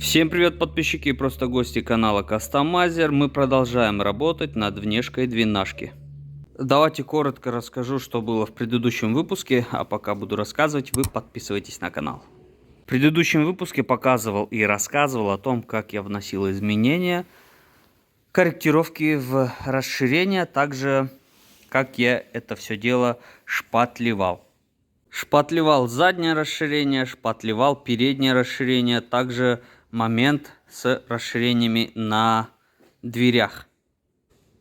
Всем привет, подписчики и просто гости канала Кастомайзер. Мы продолжаем работать над внешкой двенашки. Давайте коротко расскажу, что было в предыдущем выпуске, а пока буду рассказывать, вы подписывайтесь на канал. В предыдущем выпуске показывал и рассказывал о том, как я вносил изменения, корректировки в расширение, также как я это все дело шпатлевал. Шпатлевал заднее расширение, шпатлевал переднее расширение, также момент с расширениями на дверях.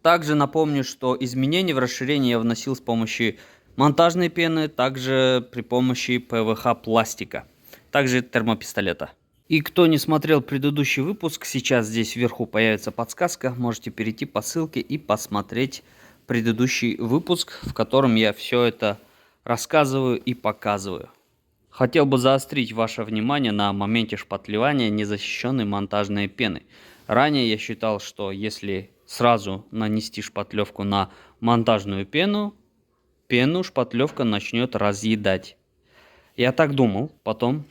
Также напомню, что изменения в расширении я вносил с помощью монтажной пены, также при помощи ПВХ пластика, также термопистолета. И кто не смотрел предыдущий выпуск, сейчас здесь вверху появится подсказка, можете перейти по ссылке и посмотреть предыдущий выпуск, в котором я все это рассказываю и показываю. Хотел бы заострить ваше внимание на моменте шпатлевания незащищенной монтажной пены. Ранее я считал, что если сразу нанести шпатлевку на монтажную пену, шпатлевка начнет разъедать. Я так думал, потом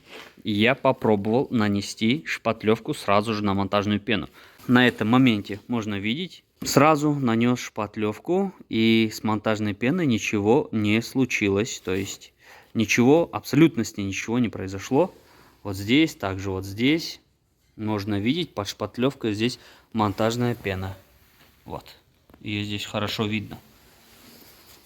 я попробовал нанести шпатлевку сразу же на монтажную пену. На этом моменте можно видеть, сразу нанес шпатлевку, и с монтажной пеной ничего не случилось. То есть ничего, абсолютно с ней ничего не произошло. Вот здесь, также вот здесь можно видеть под шпатлевкой здесь монтажная пена. Вот, ее здесь хорошо видно.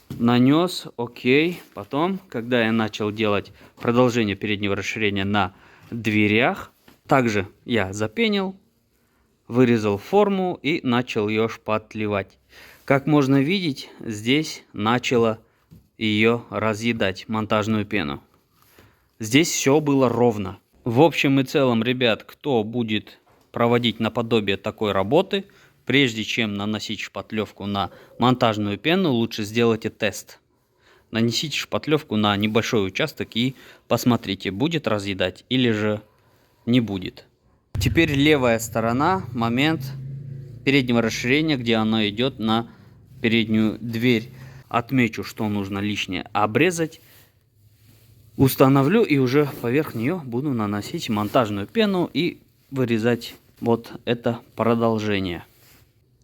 Нанес, окей. Потом, когда я начал делать продолжение переднего расширения на дверях, также я запенил, вырезал форму и начал ее шпатлевать. Как можно видеть, здесь начало ее разъедать, монтажную пену. Здесь все было ровно. В общем и целом, ребят, кто будет проводить наподобие такой работы, прежде чем наносить шпатлевку на монтажную пену, лучше сделайте тест. Нанесите шпатлевку на небольшой участок и посмотрите, будет разъедать или же не будет. Теперь левая сторона, момент переднего расширения, где оно идет на переднюю дверь. Отмечу, что нужно лишнее обрезать. Установлю и уже поверх нее буду наносить монтажную пену и вырезать вот это продолжение.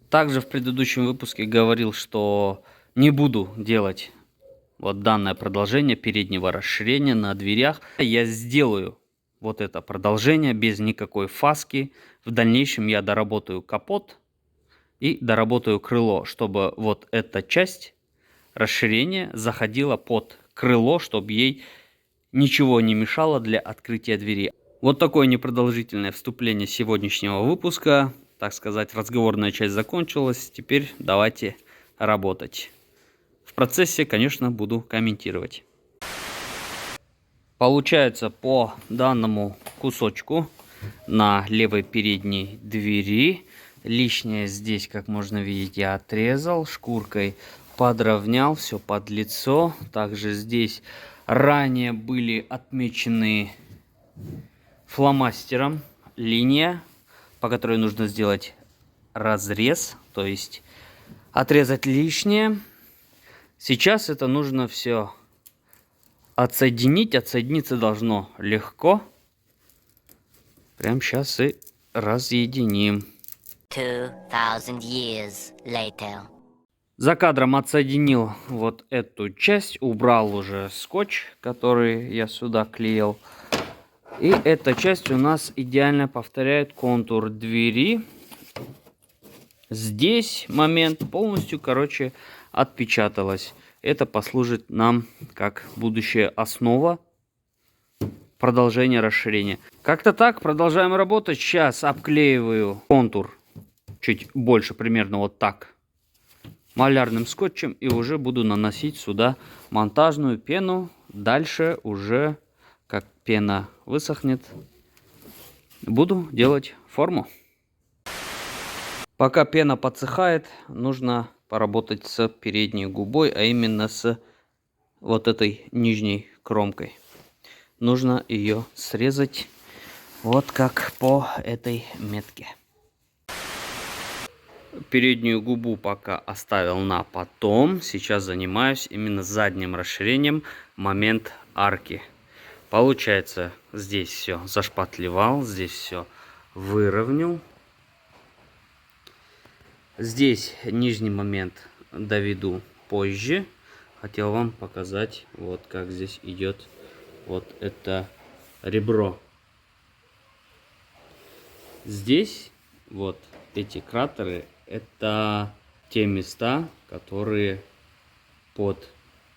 Также в предыдущем выпуске говорил, что не буду делать вот данное продолжение переднего расширения на дверях. Я сделаю вот это продолжение без никакой фаски. В дальнейшем я доработаю капот и доработаю крыло, чтобы вот эта часть расширения заходила под крыло, чтобы ей ничего не мешало для открытия двери. Вот такое непродолжительное вступление сегодняшнего выпуска. Так сказать, разговорная часть закончилась. Теперь давайте работать. В процессе, конечно, буду комментировать. Получается, по данному кусочку на левой передней двери лишнее здесь, как можно видеть, я отрезал, шкуркой подровнял все под лицо. Также здесь ранее были отмечены фломастером линия, по которой нужно сделать разрез, то есть отрезать лишнее. Сейчас это нужно все отсоединить. Отсоединиться должно легко. Прямо сейчас и разъединим. 2000 years later. За кадром отсоединил вот эту часть, убрал уже скотч, который я сюда клеил. И эта часть у нас идеально повторяет контур двери. Здесь момент полностью, короче, отпечаталась. Это послужит нам как будущая основа продолжения расширения. Как-то так, продолжаем работать. Сейчас обклеиваю контур чуть больше, примерно вот так, малярным скотчем, и уже буду наносить сюда монтажную пену. Дальше уже, как пена высохнет, буду делать форму. Пока пена подсыхает, нужно поработать с передней губой, а именно с вот этой нижней кромкой. Нужно ее срезать вот как по этой метке. Переднюю губу пока оставил на потом. Сейчас занимаюсь именно задним расширением, момент арки. Получается, здесь все зашпатлевал, здесь все выровнял. Здесь нижний момент доведу позже. Хотел вам показать, вот как здесь идет вот это ребро. Здесь вот эти кратеры, это те места, которые под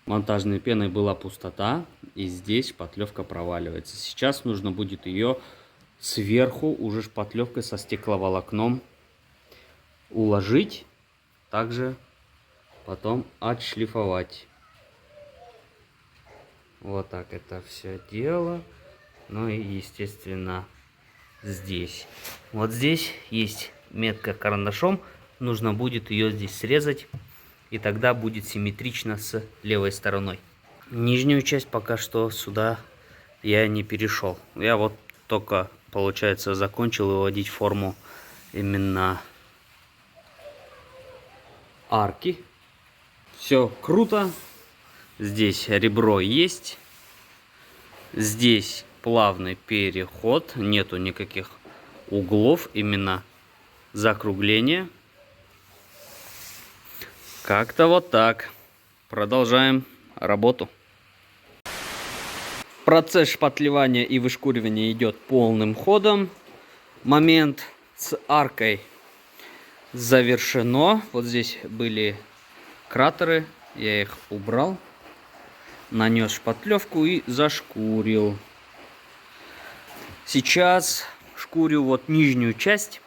монтажной пеной была пустота, и здесь шпатлевка проваливается. Сейчас нужно будет ее сверху уже шпатлевкой со стекловолокном уложить, также потом отшлифовать. Вот так это все дело. Ну и естественно здесь. Вот здесь есть метка карандашом. Нужно будет ее здесь срезать. И тогда будет симметрично с левой стороной. Нижнюю часть пока что сюда я не перешел. Я вот только, получается, закончил выводить форму именно арки. Все круто. Здесь ребро есть. Здесь плавный переход. Нету никаких углов. Именно закругление. Как-то вот так. Продолжаем работу. Процесс шпатлевания и вышкуривания идет полным ходом. Момент с аркой завершено. Вот здесь были кратеры. Я их убрал. Нанес шпатлевку и зашкурил. Сейчас шкурю вот нижнюю часть.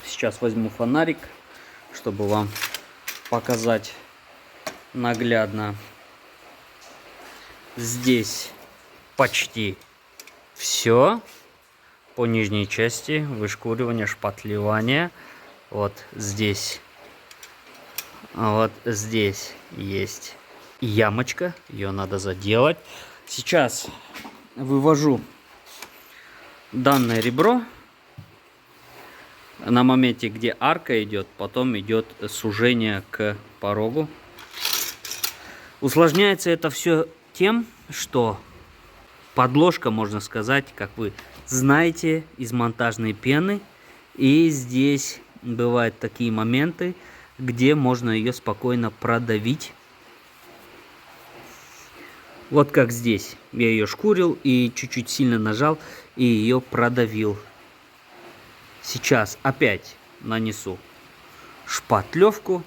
Сейчас возьму фонарик, чтобы вам показать наглядно. Здесь почти все по нижней части вышкуривания, шпатлевания. Вот здесь есть ямочка, ее надо заделать. Сейчас вывожу данное ребро. На моменте, где арка идет, потом идет сужение к порогу. Усложняется это все тем, что подложка, можно сказать, как вы знаете, из монтажной пены. И здесь бывают такие моменты, где можно ее спокойно продавить. Вот как здесь. Я ее шкурил и чуть-чуть сильно нажал и ее продавил. Сейчас опять нанесу шпатлевку.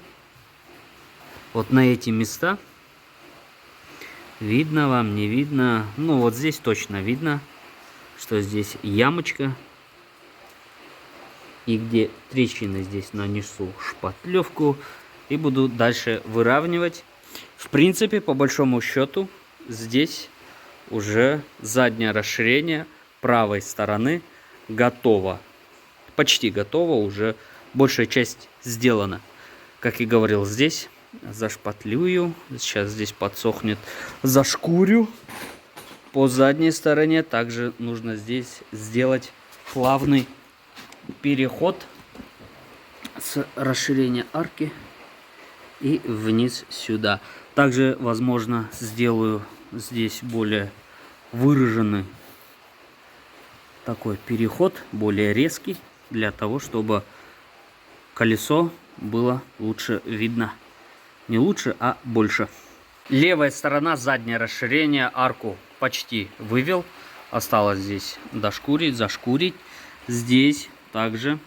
Вот на эти места. Видно вам, не видно? Ну вот здесь точно видно, что здесь ямочка. И где трещины, здесь нанесу шпатлевку. И буду дальше выравнивать. В принципе, по большому счету, здесь уже заднее расширение правой стороны готово. Почти готово, уже большая часть сделана. Как и говорил, здесь зашпатлюю. Сейчас здесь подсохнет, зашкурю. По задней стороне также нужно здесь сделать плавный переход с расширения арки и вниз сюда. Также, возможно, сделаю здесь более выраженный такой переход, более резкий, для того, чтобы колесо было лучше видно. Не лучше, а больше. Левая сторона, заднее расширение, арку почти вывел. Осталось здесь дошкурить, зашкурить. Здесь также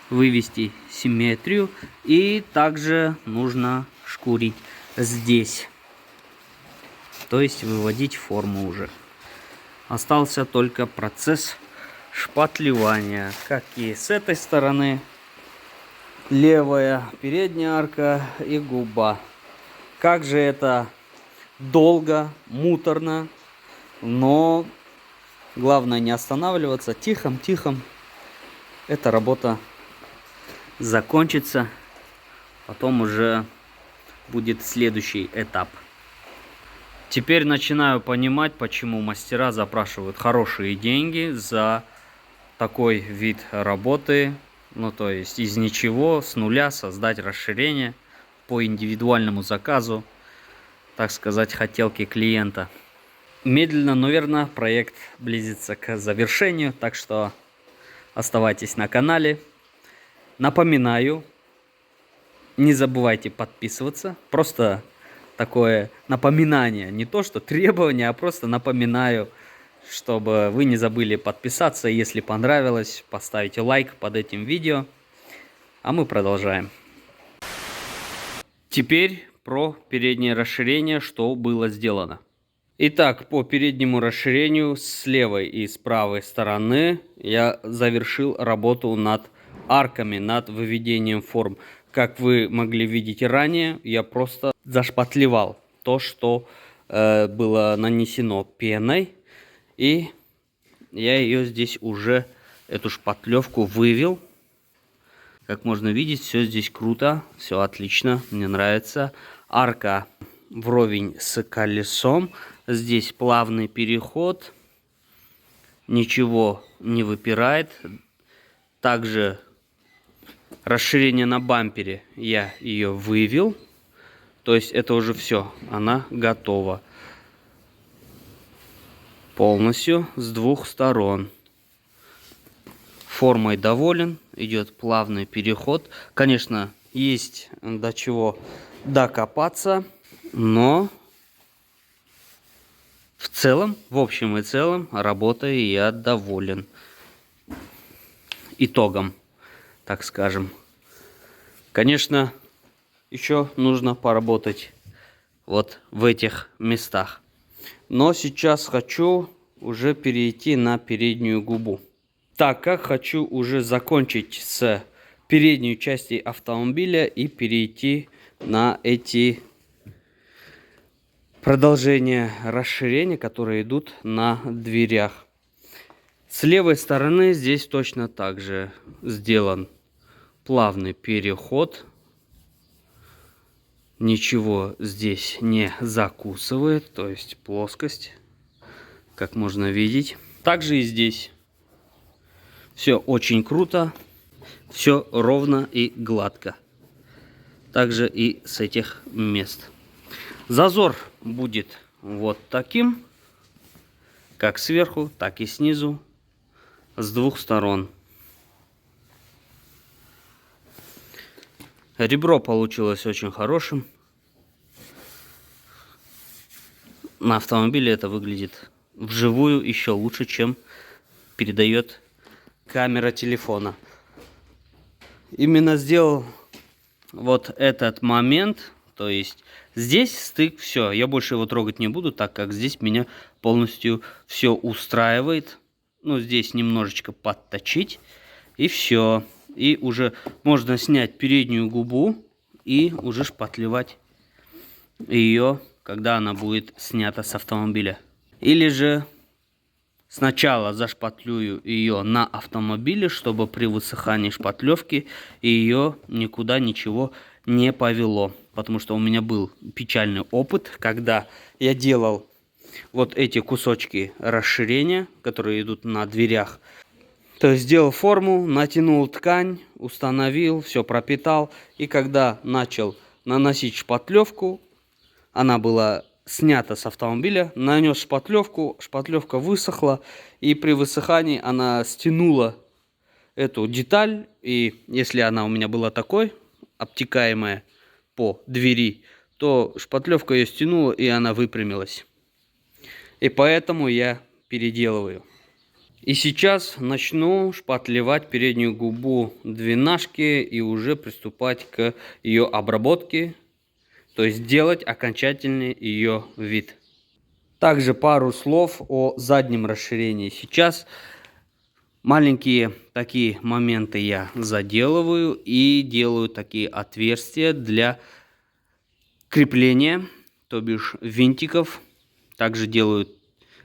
вывести симметрию. И также нужно шкурить здесь. То есть выводить форму уже. Остался только процесс шпатлевания. Как и с этой стороны. Левая передняя арка и губа. Как же это долго, муторно. Но главное не останавливаться. Тихом-тихом. Эта работа закончится. Потом уже будет следующий этап. Теперь начинаю понимать, почему мастера запрашивают хорошие деньги за такой вид работы. Ну, то есть из ничего, с нуля создать расширение по индивидуальному заказу, так сказать, хотелки клиента. Медленно, но верно проект близится к завершению, так что оставайтесь на канале. Напоминаю, не забывайте подписываться. Просто такое напоминание, не то что требование, а просто напоминаю, чтобы вы не забыли подписаться. Если понравилось, поставите лайк под этим видео. А мы продолжаем. Теперь про переднее расширение, что было сделано. Итак, по переднему расширению с левой и с правой стороны я завершил работу над арками, над выведением форм. Как вы могли видеть ранее, я просто зашпатлевал то, что было нанесено пеной. И я ее здесь уже, эту шпатлевку, вывел. Как можно видеть, все здесь круто, все отлично, мне нравится. Арка вровень с колесом. Здесь плавный переход. Ничего не выпирает. Также расширение на бампере я ее вывел. То есть это уже все, она готова. Полностью с двух сторон. Формой доволен, идет плавный переход. Конечно, есть до чего докопаться, но в целом, в общем и целом, работой я доволен. Итогом, так скажем. Конечно, еще нужно поработать вот в этих местах. Но сейчас хочу уже перейти на переднюю губу. Так как хочу уже закончить с передней части автомобиля и перейти на эти продолжения расширения, которые идут на дверях. С левой стороны здесь точно так же сделан плавный переход. Ничего здесь не закусывает, то есть плоскость, как можно видеть. Также и здесь. Все очень круто, все ровно и гладко. Также и с этих мест. Зазор будет вот таким, как сверху, так и снизу, с двух сторон. Ребро получилось очень хорошим. На автомобиле это выглядит вживую еще лучше, чем передает камера телефона. Именно сделал вот этот момент, то есть здесь стык, все, я больше его трогать не буду, так как здесь меня полностью все устраивает. Ну, здесь немножечко подточить, и все. И уже можно снять переднюю губу и уже шпатлевать ее, когда она будет снята с автомобиля. Или же сначала зашпатлюю ее на автомобиле, чтобы при высыхании шпатлевки ее никуда ничего не повело. Потому что у меня был печальный опыт, когда я делал вот эти кусочки расширения, которые идут на дверях. То есть сделал форму, натянул ткань, установил, все пропитал. И когда начал наносить шпатлевку, она была снята с автомобиля, нанес шпатлевку, шпатлевка высохла, и при высыхании она стянула эту деталь, и если она у меня была такой, обтекаемая по двери, то шпатлевка ее стянула, и она выпрямилась. И поэтому я переделываю. И сейчас начну шпатлевать переднюю губу двенашки и уже приступать к ее обработке. То есть делать окончательный ее вид. Также пару слов о заднем расширении. Сейчас маленькие такие моменты я заделываю и делаю такие отверстия для крепления, то бишь винтиков. Также делаю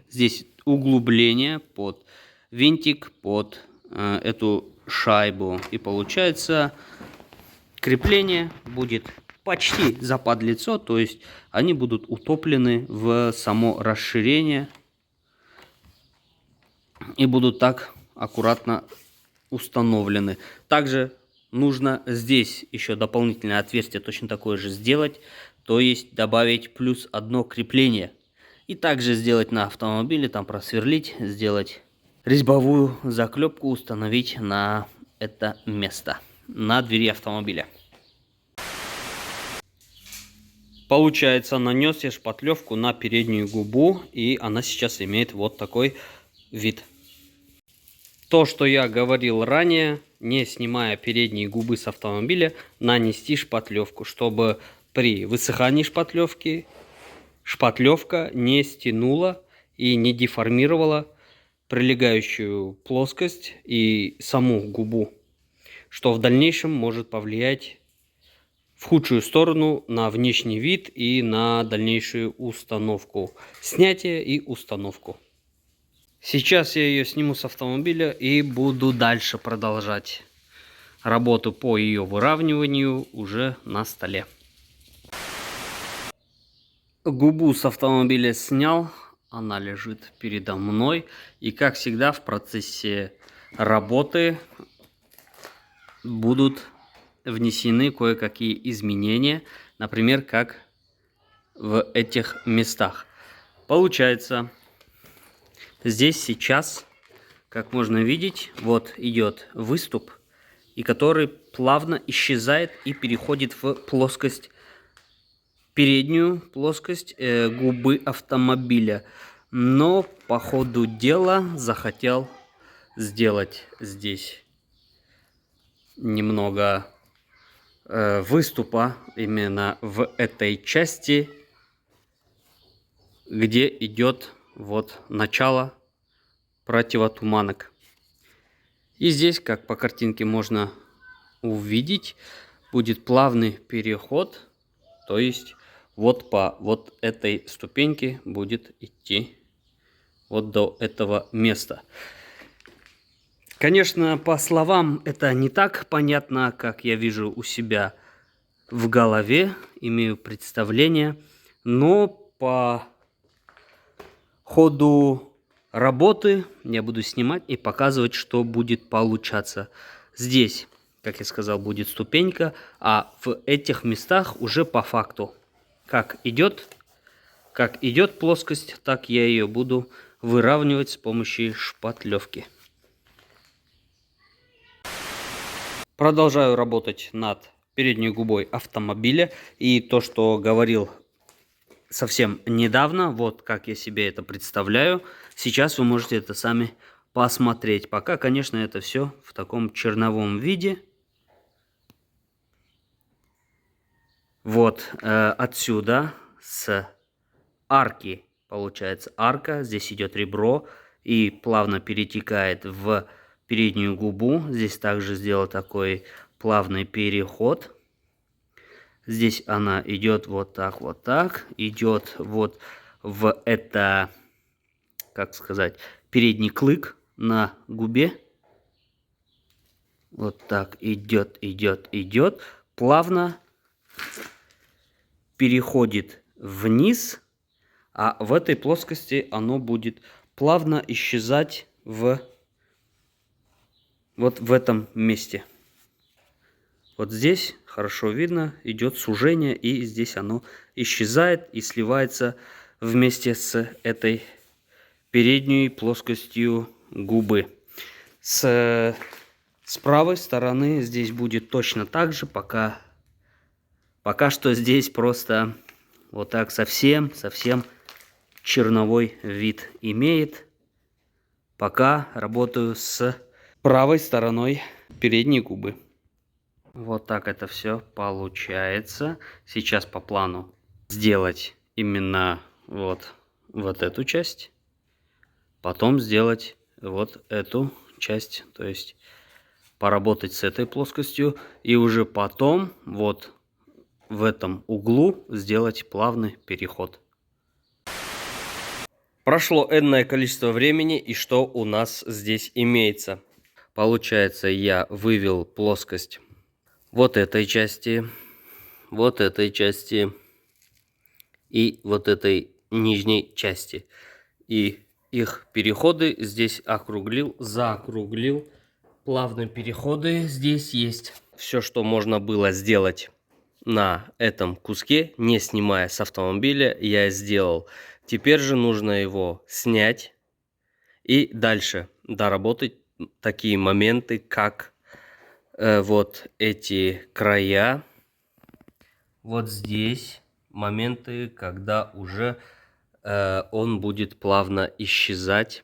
здесь углубление под винтик, под эту шайбу. И получается крепление будет почти западлицо, то есть они будут утоплены в само расширение и будут так аккуратно установлены. Также нужно здесь еще дополнительное отверстие точно такое же сделать, то есть добавить плюс одно крепление. И также сделать на автомобиле, там просверлить, сделать резьбовую заклепку установить на это место, на двери автомобиля. Получается, нанес я шпатлевку на переднюю губу, и она сейчас имеет вот такой вид. То, что я говорил ранее, не снимая передние губы с автомобиля, нанести шпатлевку, чтобы при высыхании шпатлевки шпатлевка не стянула и не деформировала прилегающую плоскость и саму губу, что в дальнейшем может повлиять в худшую сторону на внешний вид и на дальнейшую установку, снятие и установку. Сейчас я ее сниму с автомобиля и буду дальше продолжать работу по ее выравниванию уже на столе. Губу с автомобиля снял, она лежит передо мной. И как всегда в процессе работы будут внесены кое-какие изменения, например, как в этих местах. Получается, здесь сейчас, как можно видеть, вот идет выступ, и который плавно исчезает и переходит в плоскость, переднюю плоскость губы автомобиля. Но по ходу дела захотел сделать здесь немного выступа именно в этой части, где идет вот начало противотуманок. И здесь, как по картинке можно увидеть, будет плавный переход, то есть вот по вот этой ступеньке будет идти вот до этого места. Конечно, по словам это не так понятно, как я вижу у себя в голове, имею представление, но по ходу работы я буду снимать и показывать, что будет получаться. Здесь, как я сказал, будет ступенька, а в этих местах уже по факту, как идет плоскость, так я ее буду выравнивать с помощью шпатлевки. Продолжаю работать над передней губой автомобиля. И то, что говорил совсем недавно, вот как я себе это представляю, сейчас вы можете это сами посмотреть. Пока, конечно, это все в таком черновом виде. Вот отсюда с арки, получается арка, здесь идет ребро и плавно перетекает в переднюю губу. Здесь также сделал такой плавный переход. Здесь она идет вот так, идет вот в это, как сказать, передний клык на губе. Вот так идет, плавно переходит вниз, а в этой плоскости оно будет плавно исчезать вот в этом месте. Вот здесь хорошо видно, идет сужение, и здесь оно исчезает и сливается вместе с этой передней плоскостью губы. С правой стороны здесь будет точно так же, пока что здесь просто вот так совсем черновой вид имеет. Пока работаю с правой стороной передней губы. Вот так это все получается. Сейчас по плану сделать именно вот эту часть. Потом сделать вот эту часть. То есть поработать с этой плоскостью. И уже потом вот в этом углу сделать плавный переход. Прошло энное количество времени, и что у нас здесь имеется? Получается, я вывел плоскость вот этой части и вот этой нижней части. И их переходы здесь округлил, заокруглил. Плавные переходы здесь есть. Все, что можно было сделать на этом куске, не снимая с автомобиля, я сделал. Теперь же нужно его снять и дальше доработать такие моменты, как вот эти края. Вот здесь моменты, когда уже он будет плавно исчезать.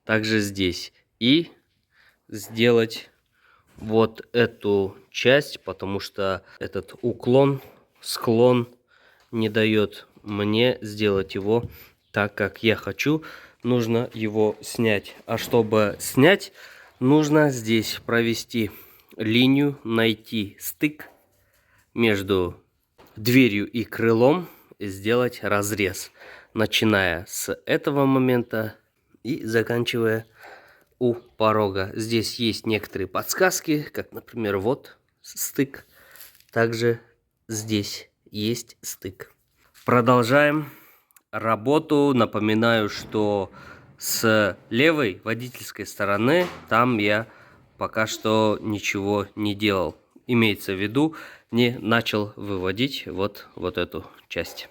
Также здесь. И сделать вот эту часть, потому что этот уклон, склон не дает мне сделать его так, как я хочу. Нужно его снять. А чтобы снять, нужно здесь провести линию, найти стык между дверью и крылом и сделать разрез, начиная с этого момента и заканчивая у порога. Здесь есть некоторые подсказки, как, например, вот стык. Также здесь есть стык. Продолжаем работу. Напоминаю, что с левой водительской стороны там я пока что ничего не делал. Имеется в виду, не начал выводить вот эту часть.